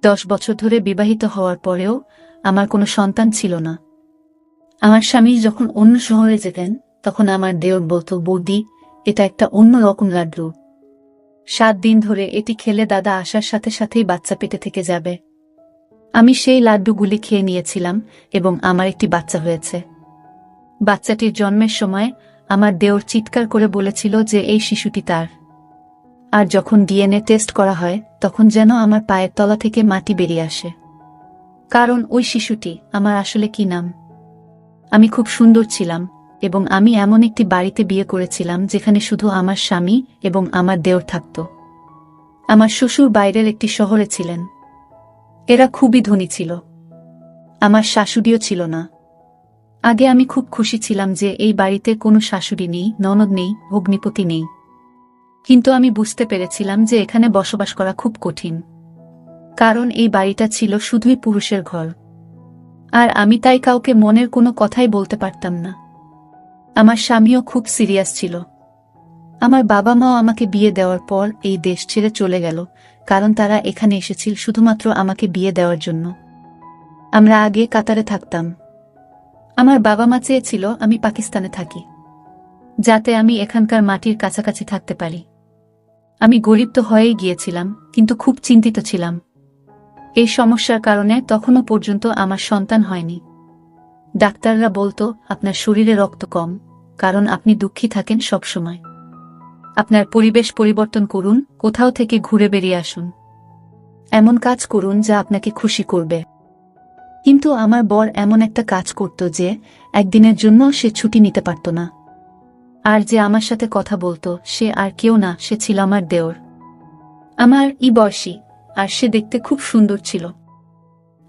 10 বছর ধরে বিবাহিত হওয়ার পরেও আমার কোনো সন্তান ছিল না। আমার স্বামী যখন অন্য শহরে যেতেন তখন আমার দেওর বলতো, বৌদি, এটা একটা অন্য রকম লাড্ডু। 7 দিন ধরে এটি খেলে দাদা আসার সাথে সাথেই বাচ্চা পেটে থেকে যাবে। আমি সেই লাড্ডুগুলি খেয়ে নিয়েছিলাম এবং আমার একটি বাচ্চা হয়েছে। বাচ্চাটির জন্মের সময় আমার দেওর চিৎকার করে বলেছিল যে এই শিশুটি তার। আর যখন ডিএনএ টেস্ট করা হয় তখন যেন আমার পায়ের তলা থেকে মাটি বেরিয়ে আসে। কারণ ওই শিশুটি আমার আসলে কি নাম। আমি খুব সুন্দর ছিলাম এবং আমি এমন একটি বাড়িতে বিয়ে করেছিলাম যেখানে শুধু আমার স্বামী এবং আমার দেওর থাকত। আমার শ্বশুর বাইরের একটি শহরে ছিলেন। এরা খুবই ধনী ছিল। আমার শাশুড়িও ছিল না। আগে আমি খুব খুশি ছিলাম যে এই বাড়িতে কোনো শাশুড়ি নেই, ননদ নেই, ভগ্নিপতি নেই। কিন্তু আমি বুঝতে পেরেছিলাম যে এখানে বসবাস করা খুব কঠিন। কারণ এই বাড়িটা ছিল শুধুই পুরুষের ঘর। আর আমি তাই কাউকে মনের কোনো কথাই বলতে পারতাম না। আমার স্বামীও খুব সিরিয়াস ছিল। আমার বাবা মাও আমাকে বিয়ে দেওয়ার পর এই দেশ ছেড়ে চলে গেল, কারণ তারা এখানে এসেছিল শুধুমাত্র আমাকে বিয়ে দেওয়ার জন্য। আমরা আগে কাতারে থাকতাম। আমার বাবা মা চেয়েছিল আমি পাকিস্তানে থাকি, যাতে আমি এখানকার মাটির কাছাকাছি থাকতে পারি। আমি গরিব তো হয়েই গিয়েছিলাম, কিন্তু খুব চিন্তিত ছিলাম। এই সমস্যার কারণে তখনও পর্যন্ত আমার সন্তান হয়নি। ডাক্তাররা বলতো, আপনার শরীরে রক্ত কম, কারণ আপনি দুঃখী থাকেন সব সময়। আপনার পরিবেশ পরিবর্তন করুন, কোথাও থেকে ঘুরে বেরিয়ে আসুন। এমন কাজ করুন যা আপনাকে খুশি করবে। কিন্তু আমার বর এমন একটা কাজ করত যে একদিনের জন্য সে ছুটি নিতে পারত না। আর যে আমার সাথে কথা বলতো সে আর কেউ না, সে ছিল আমার দেওর। আমার বয়সী, আর সে দেখতে খুব সুন্দর ছিল।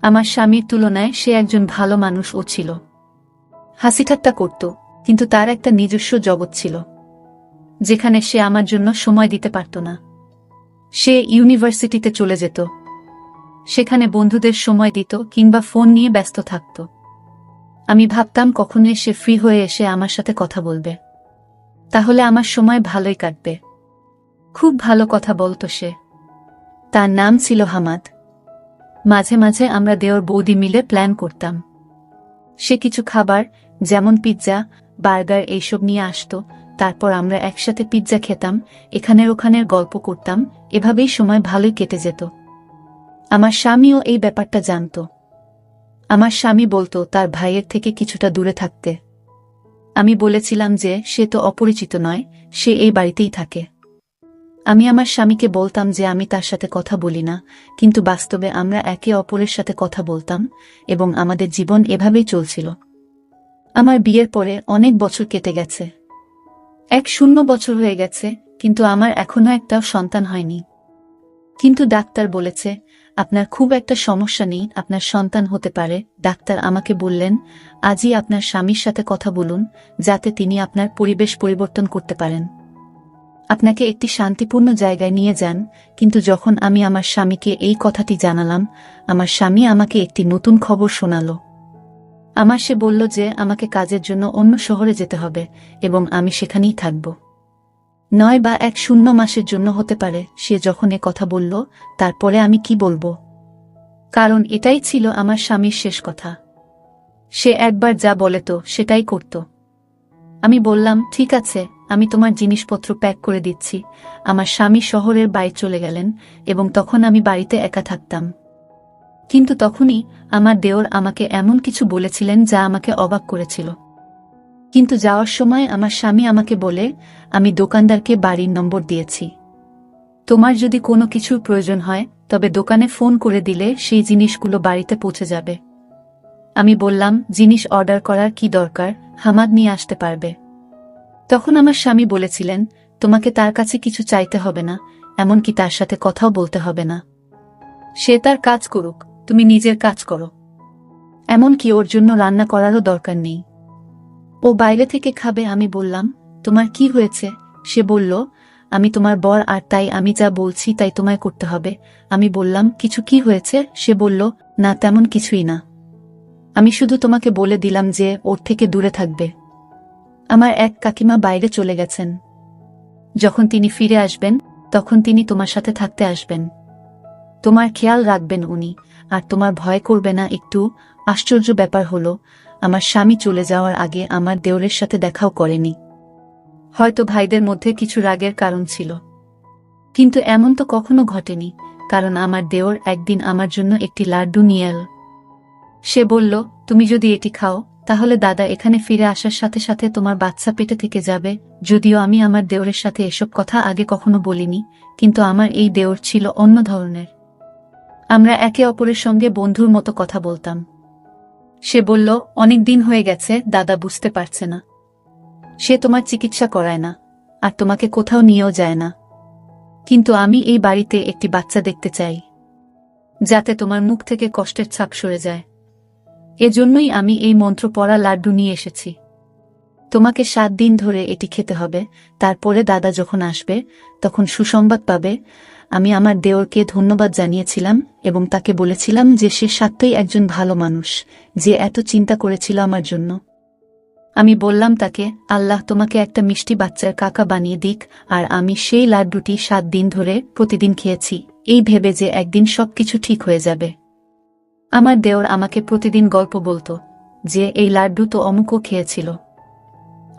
আমার স্বামীর তুলনায় সে একজন ভালো মানুষও ছিল। হাসিঠাট্টা করত, কিন্তু তার একটা নিজস্ব জগৎ ছিল, যেখানে সে আমার জন্য সময় দিতে পারত না। সে ইউনিভার্সিটিতে চলে যেত, সেখানে বন্ধুদের সময় দিত কিংবা ফোন নিয়ে ব্যস্ত থাকত। আমি ভাবতাম কখনোই সে ফ্রি হয়ে এসে আমার সাথে কথা বলবে, তাহলে আমার সময় ভালোই কাটবে। খুব ভালো কথা বলতো সে। তার নাম ছিল হামাদ। মাঝে মাঝে আমরা দেওর বৌদি মিলে প্ল্যান করতাম। সে কিছু খাবার, যেমন পিৎজা, বার্গার এইসব নিয়ে আসতো। তারপর আমরা একসাথে পিৎজা খেতাম, এখানের ওখানের গল্প করতাম। এভাবেই সময় ভালোই কেটে যেত। আমার স্বামীও এই ব্যাপারটা জানত। আমার স্বামী বলতো তার ভাইয়ের থেকে কিছুটা দূরে থাকতে। আমি বলেছিলাম যে সে তো অপরিচিত নয়, সে এই বাড়িতেই থাকে। আমি আমার স্বামীকে বলতাম যে আমি তার সাথে কথা বলি না, কিন্তু বাস্তবে আমরা একে অপরের সাথে কথা বলতাম এবং আমাদের জীবন এভাবেই চলছিল। আমার বিয়ের পরে অনেক বছর কেটে গেছে। 10 বছর হয়ে গেছে, কিন্তু আমার এখনো একটাও সন্তান হয়নি। কিন্তু ডাক্তার বলেছে আপনার খুব একটা সমস্যা নেই, আপনার সন্তান হতে পারে। ডাক্তার আমাকে বললেন আজই আপনার স্বামীর সাথে কথা বলুন, যাতে তিনি আপনার পরিবেশ পরিবর্তন করতে পারেন, আপনাকে একটি শান্তিপূর্ণ জায়গায় নিয়ে যান। কিন্তু যখন আমি আমার স্বামীকে এই কথাটি জানালাম, আমার স্বামী আমাকে একটি নতুন খবর শোনালো। সে বলল যে আমাকে কাজের জন্য অন্য শহরে যেতে হবে এবং আমি সেখানেই থাকব। 9 বা 10 মাসের জন্য হতে পারে। সে যখন কথা বলল, তারপরে আমি কি বলবো, কারণ এটাই ছিল আমার স্বামীর শেষ কথা। সে একবার যা বলে তো সেটাই করত। আমি বললাম ঠিক আছে, আমি তোমার জিনিসপত্র প্যাক করে দিচ্ছি। আমার স্বামী শহরের বাইরে চলে গেলেন এবং তখন আমি বাড়িতে একা থাকতাম। কিন্তু তখনই আমার দেওর আমাকে এমন কিছু বলেছিলেন যা আমাকে অবাক করেছিল। কিন্তু যাওয়ার সময় আমার স্বামী আমাকে বলে, আমি দোকানদারকে বাড়ির নম্বর দিয়েছি। তোমার যদি কোনো কিছুর প্রয়োজন হয় তবে দোকানে ফোন করে দিলে সেই জিনিসগুলো বাড়িতে পৌঁছে যাবে। আমি বললাম জিনিস অর্ডার করার কি দরকার, হামাদ নিয়ে আসতে পারবে। তখন আমার স্বামী বলেছিলেন তোমাকে তার কাছে কিছু চাইতে হবে না, এমনকি তার সাথে কথাও বলতে হবে না। সে তার কাজ করুক, তুমি নিজের কাজ করো। এমনকি ওর জন্য রান্না করারও দরকার নেই, ও বাইরে থেকে খাবে। আমি বললাম তোমার কি হয়েছে? সে বলল আমি তোমার বর, আর তাই আমি যা বলছি তাই তোমায় করতে হবে। আমি বললাম কিছু কি হয়েছে? সে বলল না, তেমন কিছুই না, আমি শুধু তোমাকে বলে দিলাম যে ওর থেকে দূরে থাকবে। আমার এক কাকিমা বাইরে চলে গেছেন, যখন তিনি ফিরে আসবেন তখন তিনি তোমার সাথে থাকতে আসবেন। তোমার খেয়াল রাখবেন উনি, আর তোমার ভয় করবে না একটু। আশ্চর্য ব্যাপার হলো, আমার স্বামী চলে যাওয়ার আগে আমার দেওরের সাথে দেখাও করেনি। হয়তো ভাইদের মধ্যে কিছু রাগের কারণ ছিল, কিন্তু এমন তো কখনো ঘটেনি, কারণ আমার দেওর একদিন আমার জন্য একটি লাড্ডু নিয়ে এল। সে বলল, তুমি যদি এটি খাও তাহলে দাদা এখানে ফিরে আসার সাথে সাথে তোমার বাচ্চা পেটে থেকে যাবে। যদিও আমি আমার দেওরের সাথে এসব কথা আগে কখনো বলিনি, কিন্তু আমার এই দেওর ছিল অন্য ধরনের। আমরা একে অপরের সঙ্গে বন্ধুর মতো কথা বলতাম। সে বলল, অনেক দিন হয়ে গেছে, দাদা বুঝতে পারছে না। সে তোমার চিকিৎসা করায় না, আর তোমাকে কোথাও নিয়েও যায় না। কিন্তু আমি এই বাড়িতে একটি বাচ্চা দেখতে চাই, যাতে তোমার মুখ থেকে কষ্টের ছাপ সরে যায়। এজন্যই আমি এই মন্ত্র পড়া লাড্ডু নিয়ে এসেছি। তোমাকে 7 দিন ধরে এটি খেতে হবে, তারপরে দাদা যখন আসবে তখন সুসংবাদ পাবে। আমি আমার দেওরকে ধন্যবাদ জানিয়েছিলাম এবং তাকে বলেছিলাম যে সে সত্যিই একজন ভালো মানুষ, যে এত চিন্তা করেছিল আমার জন্য। আমি বললাম তাকে, আল্লাহ তোমাকে একটা মিষ্টি বাচ্চার কাকা বানিয়ে দিক। আর আমি সেই লাড্ডুটি 7 দিন ধরে প্রতিদিন খেয়েছি, এই ভেবে যে একদিন সবকিছু ঠিক হয়ে যাবে। আমার দেওর আমাকে প্রতিদিন গল্প বলতো যে এই লাড্ডু তো অমুকও খেয়েছিল।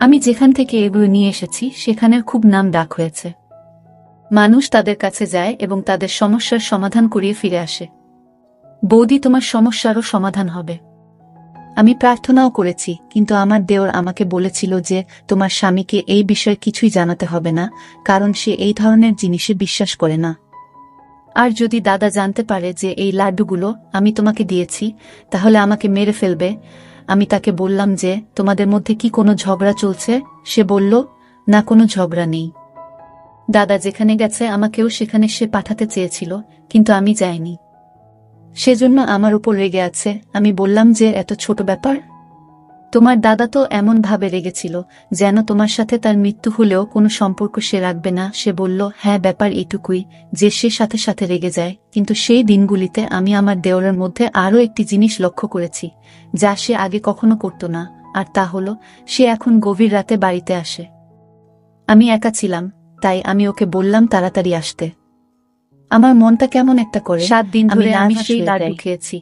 আমি যেখান থেকে এগুলো নিয়ে এসেছি সেখানের খুব নাম ডাক হয়েছে। মানুষ তাদের কাছে যায় এবং তাদের সমস্যার সমাধান করিয়ে ফিরে আসে। বৌদি, তোমার সমস্যারও সমাধান হবে। আমি প্রার্থনাও করেছি, কিন্তু আমার দেওর আমাকে বলেছিল যে তোমার স্বামীকে এই বিষয়ে কিছুই জানাতে হবে না, কারণ সে এই ধরনের জিনিসে বিশ্বাস করে না। আর যদি দাদা জানতে পারে যে এই লাড্ডুগুলো আমি তোমাকে দিয়েছি, তাহলে আমাকে মেরে ফেলবে। আমি তাকে বললাম যে তোমাদের মধ্যে কি কোনো ঝগড়া চলছে? সে বলল, না, কোনো ঝগড়া নেই। দাদা যেখানে গেছে আমাকেও সেখানে সে পাঠাতে চেয়েছিল, কিন্তু আমি যাইনি। সেজন্য আমার উপর রেগে আছে। আমি বললাম যে এত ছোট ব্যাপার। তোমার দাদা তো এমন ভাবে রেগেছিল যেন তোমার সাথে তার মৃত্যু হলেও কোনো সম্পর্ক সে রাখবে না। সে বলল, হ্যাঁ, ব্যাপার এটুকুই যে সে সাথে সাথে রেগে যায়। কিন্তু সেই দিনগুলিতে আমি আমার দেওরের মধ্যে আরও একটি জিনিস লক্ষ্য করেছি, যা সে আগে কখনো করত না, আর তা হলো সে এখন গভীর রাতে বাড়িতে আসে। আমি একা ছিলাম, তাই আমি ওকে বললাম তাড়াতাড়ি আসতে। আমার মনটা কেমন একটা করে। 7 দিন ধরে আমি সেই লাড্ডু খেয়েছি,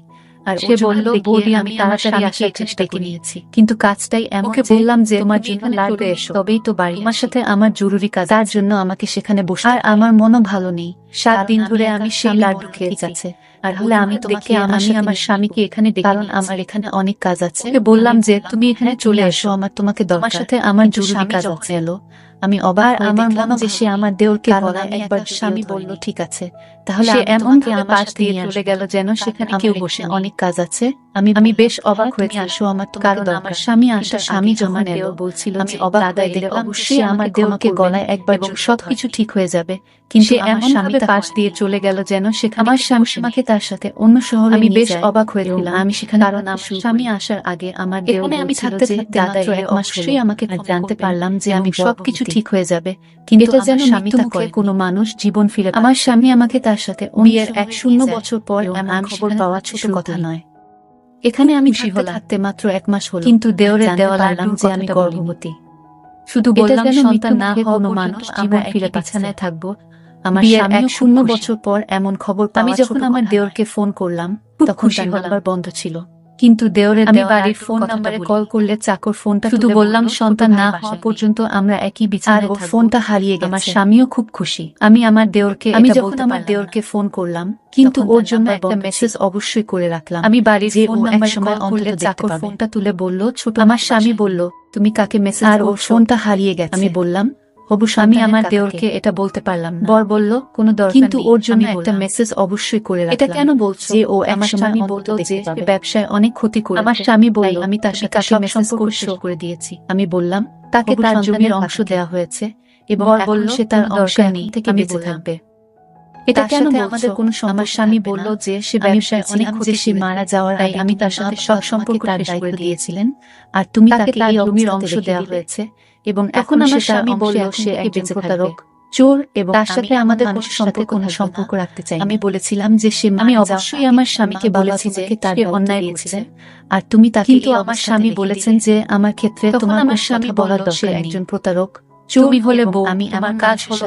আর সে বলল, বৌদি আমি তাড়াতাড়ি আসার চেষ্টা নিয়েছি, কিন্তু কাজটাই এমন। ওকে বললাম যে তোমার জন্য লাড্ডু এসো, তবেই তো বাড়ি। তোমার সাথে আমার জরুরি কাজ, তার জন্য আমাকে সেখানে বসে। আর আমার মনও ভালো নেই। 7 দিন ধরে আমি সেই লাড্ডু খেয়েছি, আর হলে আমি তোমাকে আমার স্বামীকে এখানে ডেকে, কারণ আমার এখানে অনেক কাজ আছে। ওকে বললাম যে তুমি এখানে চলে এসো, আমার তোমাকে দরকার। আমার সাথে আমার জরুরি কাজ আছে। এলো আমি অবাক, আমার মনে যে সে আমার দেওরকে বলা একবার। স্বামী বলল, ঠিক আছে, তাহলে সে এমন ভাবে পাশ দিয়ে চলে গেল যেন সেখানে কেউ বসে। অনেক কাজ আছে। আমি বেশ অবাক হয়েছি। আসো, আমার তো কারণ আমার স্বামী আসা। স্বামী যখন এলো বলছিল আমি অবাক হয়ে দেখলাম অবশ্যই আমার দেওরকে গলায় একবার সবকিছু ঠিক হয়ে যাবে, কিন্তু সে এমন ভাবে পাশ দিয়ে চলে গেল যেন সেখানে আমার স্বামী আমাকে তার সাথে অন্য শহরে। আমি বেশ অবাক হয়ে গেলাম। আমি সেখানে, কারণ আমার স্বামী আসার আগে আমার দেওর আমি থাকতে দাদা 1 মাস অবশ্যই আমাকে জানতে পারলাম যে আমি সবকিছু ঠিক হয়ে যাবে, কিন্তু এটা যেন মৃত্যু মুখে কোনো মানুষ জীবন ফিরে। আমার স্বামী আমাকে তার সাথে বিয়ের 1 বছর পর এমন খবর পাওয়া ছোট কথা নয়। এখানে আমি থাকতে মাত্র 1 মাস হলো, কিন্তু দেওরে দেওয়া লাগলাম যে আমি গর্ভবতী। শুধু বললাম সন্তান না হওয়া কোনো মানুষ জীবন ফিরে বিছানায় থাকবো। আমার স্বামী 1 বছর পর এমন খবর। আমি যখন আমার দেওরকে ফোন করলাম তখন তার নাম্বার বন্ধ ছিল, কিন্তু দেওরের বাড়ির ফোন নাম্বারে কল করলে চাকর ফোনটা শুধু বললাম সন্তান না হওয়া পর্যন্ত আমরা একই বিছানায় থাকব। ফোনটা হারিয়ে গেছে। আমার স্বামীও খুব খুশি। আমি আমার দেওরকে আমার দেওরকে ফোন করলাম, কিন্তু ওর জন্য একটা মেসেজ অবশ্যই করে রাখলাম। আমি বাড়ির ফোন নাম্বারে কল করলে চাকর ফোনটা তুলে বলল, ছোট। আমার স্বামী বলল, তুমি কাকে মেসেজ? আর ওর ফোনটা হারিয়ে গেছে। আমি বললাম, অবশ্য আমি আমার দেওরকে এটা বলতে পারলাম না। বর বলল, কোনো দরকার নেই, কিন্তু ওর জন্য একটা মেসেজ অবশ্যই করে রাখলাম। এটা কেন বলছো? যে ও আমার স্বামী বলতো যে ব্যবসায় অনেক ক্ষতি করে। আমার স্বামী বলল, আমি তার সাথে মেসেজ করে দিয়েছি। আমি বললাম, তাকে তার জমির অংশ দেওয়া হয়েছে এবং বর বলল সে তার অংশ নেই থেকে বেঁচে থাকবে। এটা কেন আমাদের কোনো? আমার স্বামী বলল যে সে ব্যবসায় অনেক ক্ষতি, সে মারা যাওয়ার আগে আমি তার সাথে সব সম্পর্ক শেষ করে দিয়েছিলেন, আর তুমি তাকে এই জমির অংশ দেওয়া হয়েছে। এবং এখন আমার স্বামী বলল সে একজন প্রতারক, চোর, এবং তার সাথে আমাদের কোনো সম্পর্ক রাখতে চাই। আমি বলেছিলাম যে সে, আমি অবশ্যই আমার স্বামীকে বলেছি যে তার অন্যায় করেছে, আর তুমি তাকে। কিন্তু আমার স্বামী বলেছেন যে আমার ক্ষেত্রে তোমার আমার স্বামী বলার দরকার নেই, একজন প্রতারক, তুমি হলে বউ। আমি আমার কাজ হলো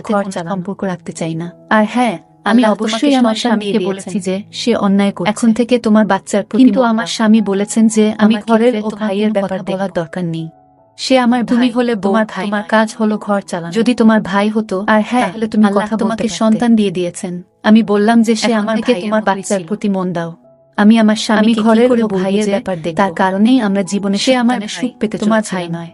সম্পর্ক রাখতে চাই না। আর হ্যাঁ, আমি অবশ্যই আমার স্বামীকে বলেছি যে সে অন্যায় করছে, এখন থেকে তোমার বাচ্চার প্রতি, কিন্তু আমার স্বামী বলেছেন যে আমি ঘরের ও ভাইয়ের ব্যাপার বলার দরকার নেই। সে আমার তুমি হলে তোমার ভাই, তোমার কাজ হলো ঘর চালানো। যদি তোমার ভাই হতো, আর হ্যাঁ, তাহলে তুমি কথা তোমাকে সন্তান দিয়ে দিয়েছেন। আমি বললাম যে সে আমার থেকে তোমার বাচ্চার প্রতি মন দাও। আমি আমার স্বামী ঘরের ও ভাইয়ের ব্যাপার দেখব, তার কারণেই আমরা জীবনে সে আমার সুখ পেতে, তোমার ভাই নয়।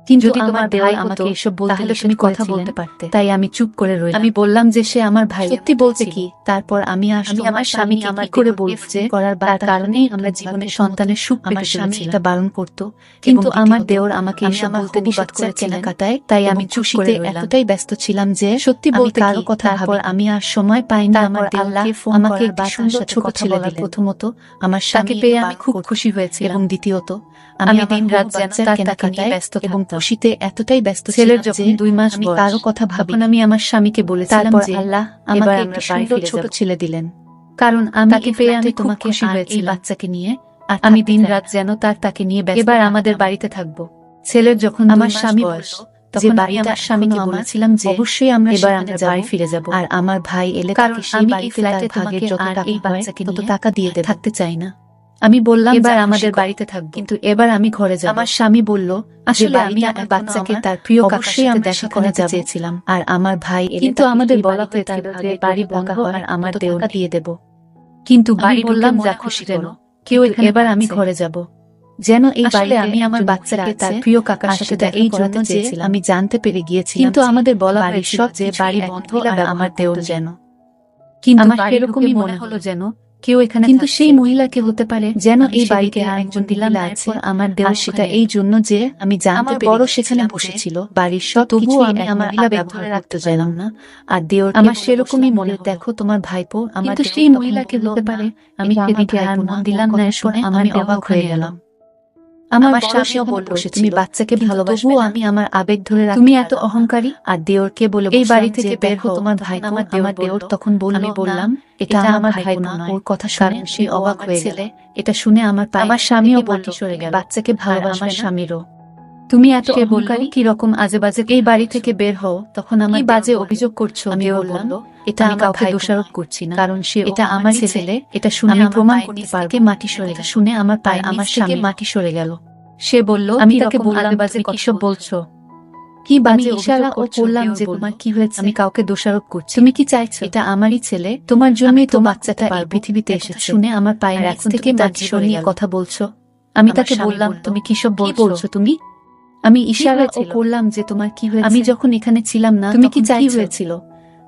কিন্তু যদি তোমার ভাই আমাকে এসব বলতে, তাহলে তুমি কথা বলতে পারতে। তাই আমি চুপ করে রইলাম। আমি বললাম যে সে আমার ভাই, সত্যি বলছে কি? তারপর আমি আমার স্বামীকে আমার করে বলছে করার কারণেই আমরা জীবনে সন্তানের সুখ পেতে। আমার স্বামী এটা বারণ করত, কিন্তু আমার দেওর আমাকে এসব বলতে নিষেধ করে কেনাকাটায়। তাই আমি চুষিতে এতটাই ব্যস্ত ছিলাম যে সত্যি বলতে কারো কথা ভাবি। আমি আর সময় পাইনি। আমার আল্লাহ আমাকে একটি সুন্দর ছোট ছেলে দিলেন। প্রথমত আমার স্বামীকে পেয়ে আমি খুব খুশি হয়েছি, এবং দ্বিতীয়ত আমি দিন রাত যেন তার কেনাকাটায় ব্যস্ত এবং খুশিতে এতটাই ব্যস্ত ছেলের যখন 2 মাস আমি কারো কথা ভাবি। আমি আমার স্বামীকে বলেছিলাম যে আল্লাহ আমাকে একটি সুন্দর ছোট ছেলে দিলেন, কারণ আমি তাকে পেয়ে আমি তোমাকে খুশি হয়েছি এই বাচ্চাকে নিয়ে, আর আমি দিন রাত যেন তাকে নিয়ে ব্যস্ত। এবার আমাদের বাড়িতে থাকবো। ছেলের যখন আমার স্বামী বলল, তখন আমি আমার স্বামীকে বলেছিলাম যে অবশ্যই আমরা এবার বাড়ি ফিরে যাব, আর আমার ভাই এলে তাকে সেই বাড়িতে তার ভাগের যত টাকা এই বাচ্চাকে তত টাকা দিয়ে দেব। থাকতে চাই না। আমি বললাম এবার আমাদের বাড়িতে থাকবো, কিন্তু এবার আমি ঘরে যাব। আমার স্বামী বলল আসলে আমি আমার বাচ্চাকে তার প্রিয় কাকার সাথে দেখা করতে চেয়েছিলাম, আর আমার ভাই এলে কিন্তু আমাদের বলা হয়েছিল যে বাড়ি বন্ধ আর আমার টাকা দিয়ে দেব। কিন্তু বাড়ি বললাম যা খুশি করো, কেউ এবার আমি ঘরে যাব, যেন এই বাড়িতে আমি আমার বাচ্চাকে তার প্রিয় কাকার সাথে দেখা করাতে চেয়েছিলাম। আমি জানতে পেরে গিয়েছিলাম, কিন্তু আমাদের বলা হয়েছিল যে বাড়ি বন্ধ আর আমার দেওর যেন, কিন্তু আমার এরকমই মনে হলো যেন কেউ এখানে, কিন্তু সেই মহিলাকে হতে পারে যেন এই বাড়িতে আরেকজন মহিলা আছে। আমার দেওর সেটা এই জন্য যে আমি জানতে পেরে বড় সেখানে বসেছিল বাড়ির সব, তবুও আমি আমার ব্যবহার রাখতে চাইলাম না। আর দেওর আমার সেরকমই মনে, দেখো তোমার ভাইপো আমার, কিন্তু সেই মহিলাকে হতে পারে আমি সেদিকে আর মন দিলাম না। শুনে আমি অবাক হয়ে গেলাম। আমার স্বামীও বলল তুমি বাচ্চাকে ভালোবাসো, আমি আমার আবেগ ধরে রাখি, তুমি এত অহংকারী। আর দেওরকে বলে এই বাড়ি থেকে বের হও, তোমার ভাই। আমার দেওর তখন বলল, আমি বললাম এটা আমার ভাই না। ওর কথা শুনে সে অবাক হয়ে গেল। এটা শুনে আমার স্বামীও বলতে সরে গেল, বাচ্চাকে ভালোবাসে আমার স্বামীরও। তুমি এত অহংকারী, কি রকম আজে বাজে, এই বাড়ি থেকে বের হও। তখন আমার বাজে অভিযোগ করছো? আমি বললাম এটা আমি কাউকে দোষারোপ করছি না, কারণ সে এটা আমার ছেলে। এটা শুনে আমি প্রমাণ করতে পারবো। মাটি সরে গেল, শুনে আমার পায়ে আমার স্বামী মাটি সরে গেল। সে বলল আমি তাকে বললাম বাজে কিসব বলছো, কি বাজে ইশারা ও করলাম যে তোমার কি হয়েছে? আমি কাউকে দোষারোপ করছি, তুমি কি চাইছো? এটা আমারই ছেলে, তোমার জন্যই তো বাচ্চাটা এই পৃথিবীতে এসেছে। শুনে আমার পায়ের এখন থেকে মাটি সরে নিয়ে কথা বলছো। আমি তাকে বললাম তুমি কিসব বলছো তুমি? আমি ইশারা ও করলাম যে তোমার কি হয়েছে? আমি যখন এখানে ছিলাম না তুমি কি হয়েছিল?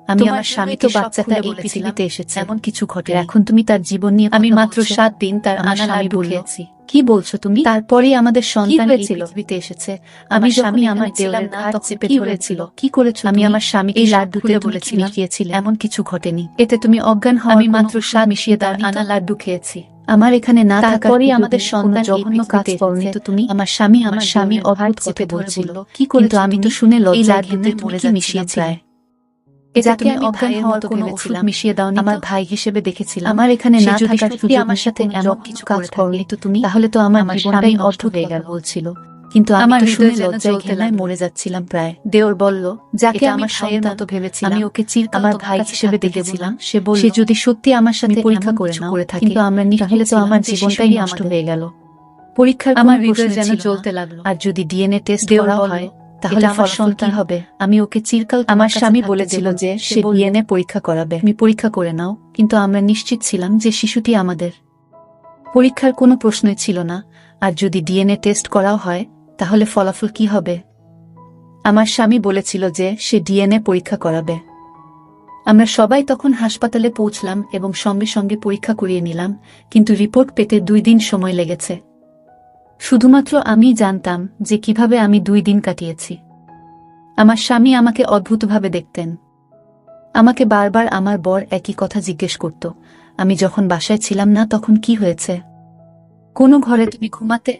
আমি আমার স্বামী তো বাচ্চাটা এই পৃথিবীতে এসেছে, এমন কিছু ঘটে, এখন তুমি তার জীবন নিয়ে, আমি মাত্র 7 দিন তার আনা লাড্ডু খেয়েছি। কি বলছো তুমি? তারপরেই আমাদের সন্তান এই পৃথিবীতে এসেছে। আমি স্বামী আমার দেওরের ঘাট চেপে ধরেছিল। কি করেছো? আমি আমার স্বামীকে এই লাড্ডুতে বলেছি মিশিয়েছিলে, এমন কিছু ঘটেনি। এতে তুমি অজ্ঞান হও। আমি মাত্র স্বাদ মিশিয়ে তার আনা লাড্ডু খেয়েছি। আমার এখানে না থাকার পরেই আমাদের সন্তান জঘন্য কাজ করনি তো তুমি? আমার স্বামী অদ্ভুত চেপে ধরেছিল। কি করেছো? আমি তো শুনে লজ্জায় ঘেন্নে মরে মিশিয়েছিলাম। যাকে আমি অজ্ঞান হওয়ার কোনো ওষুধ মিশিয়ে দাওনি, আমার ভাই হিসেবে দেখেছিলাম। আমার এখানে না থাকার সুযোগ আমার সাথে এমন কিছু কাজ করনি তো তুমি? তাহলে তো আমার জীবনটাই অদ্ভুত হয়ে গেল বলছিল, কিন্তু আমি তো শুনে লজ্জায় ঘেন্নায় মরে যাচ্ছিলাম প্রায়। দেওর বলল যাকে আমার ভাইয়ের মতো ভেবেছিলাম, আমি ওকে চিরকাল আমার ভাই হিসেবে দেখেছিলাম। সে বলল সে যদি সত্যি আমার সাথে পরীক্ষা করে থাকে, কিন্তু আমরা তাহলে তো আমার জীবনটাই নষ্ট হয়ে গেল। পরীক্ষার আমার হৃদয় যেন জ্বলতে লাগলো। আর যদি ডিএনএ টেস্ট করা হয় তাহলে আমার সন্তান হবে। আমি ওকে চিরকাল, আমার স্বামী বলেছিল যে সে ডিএনএ পরীক্ষা করাবে, তুমি পরীক্ষা করে নাও, কিন্তু আমরা নিশ্চিত ছিলাম যে শিশুটি আমাদের। পরীক্ষার কোনো প্রশ্নই ছিল না। আর যদি ডিএনএ টেস্ট করাও হয় তাহলে ফলাফল কি হবে? আমার স্বামী বলেছিল যে সে ডিএনএ পরীক্ষা করাবে। আমরা সবাই তখন হাসপাতালে পৌঁছলাম এবং সঙ্গে সঙ্গে পরীক্ষা করিয়ে নিলাম, কিন্তু রিপোর্ট পেতে 2 দিন সময় লেগেছে। শুধুমাত্র আমিই জানতাম যে কিভাবে আমি 2 দিন কাটিয়েছি। আমার স্বামী আমাকে অদ্ভুতভাবে দেখতেন। আমাকে বারবার আমার বর একই কথা জিজ্ঞেস করত, আমি যখন বাসায় ছিলাম না তখন কি হয়েছে? কোনো ঘরে তুমি ঘুমাতে?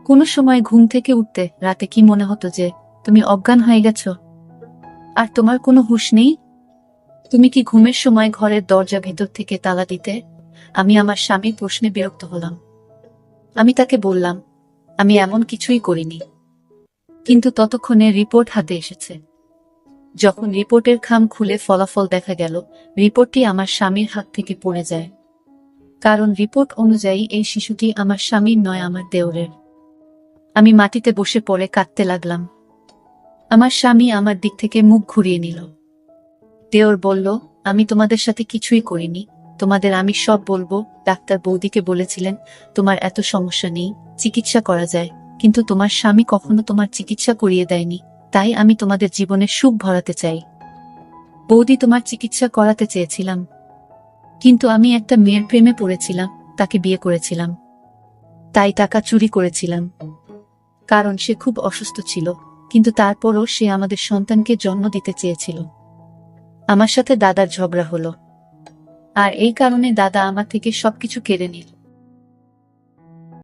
কোনো সময় ঘুম থেকে উঠতে রাতে কি মনে হতো যে তুমি অজ্ঞান হয়ে গেছো আর তোমার কোনো হুঁশ নেই? তুমি কি ঘুমের সময় ঘরের দরজা ভেতর থেকে তালা দিতে? আমি আমার স্বামীর প্রশ্নে বিরক্ত হলাম। আমি তাকে বললাম আমি এমন কিছুই করিনি, কিন্তু ততক্ষণে রিপোর্ট হাতে এসেছে। যখন রিপোর্টের খাম খুলে ফলাফল দেখা গেল, রিপোর্টটি আমার স্বামীর হাত থেকে পড়ে যায়। কারণ রিপোর্ট অনুযায়ী এই শিশুটি আমার স্বামীর নয়, আমার দেওরের। আমি মাটিতে বসে পড়ে কাঁদতে লাগলাম। আমার স্বামী আমার দিক থেকে মুখ ঘুরিয়ে নিল। দেওর বলল, আমি তোমাদের সাথে কিছুই করিনি, তোমাদের আমি সব বলবো। ডাক্তার বৌদিকে বলেছিলেন তোমার এত সমস্যা নেই, চিকিৎসা করা যায়, কিন্তু তোমার স্বামী কখনো তোমার চিকিৎসা করিয়ে দেয়নি, তাই আমি তোমাদের জীবনে সুখ ভরাতে চাই। বৌদি, তোমার চিকিৎসা করাতে চেয়েছিলাম, কিন্তু আমি একটা মেয়ের প্রেমে পড়েছিলাম, তাকে বিয়ে করেছিলাম, তাই টাকা চুরি করেছিলাম। কারণ সে খুব অসুস্থ ছিল, কিন্তু তারপরও সে আমাদের সন্তানকে জন্ম দিতে চেয়েছিল। আমার সাথে দাদার ঝগড়া হলো, আর এই কারণে দাদা আমার থেকে সবকিছু কেড়ে নিল।